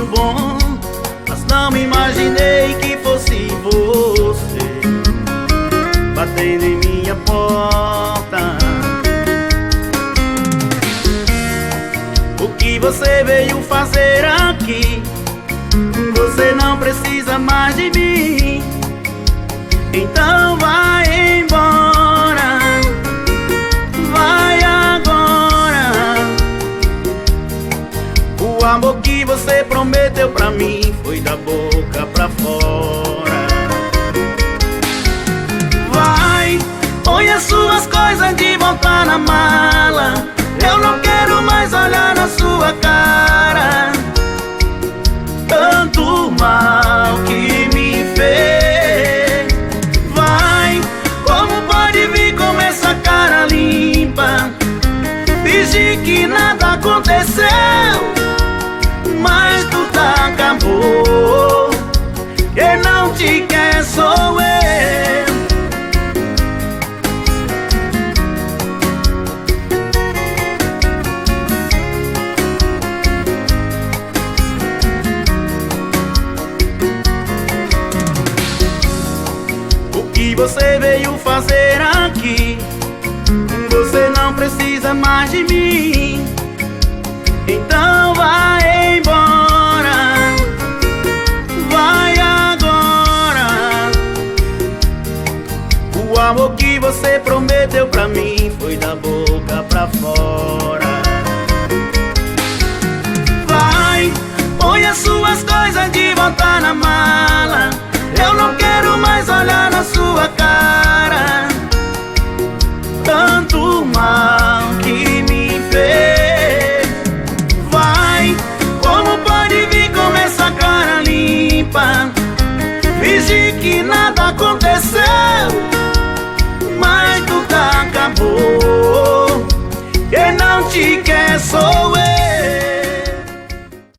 bom, mas não imaginei que fosse você batendo em minha porta. O que você veio fazer aqui? Você não precisa mais de mim, então vai embora, vai agora. O amor que você prometeu pra mim foi da boca pra fora. Vai, põe as suas coisas de volta na mala, eu não quero mais olhar na sua cara. Tanto mal que me fez. Vai, como pode vir com essa cara limpa, fingir que nada aconteceu, mas tudo acabou. Quem não te quer sou eu. O que você veio fazer aqui? Você não precisa mais de mim, então vai embora, vai agora. O amor que você prometeu pra mim foi da boca pra fora. Vai, põe as suas coisas de volta na mala, eu não quero mais olhar na sua cara. Tanto mal que me fez. Vai, como pode vir com essa cara limpa, fingir que nada aconteceu, mas tudo acabou. Quem não te quer sou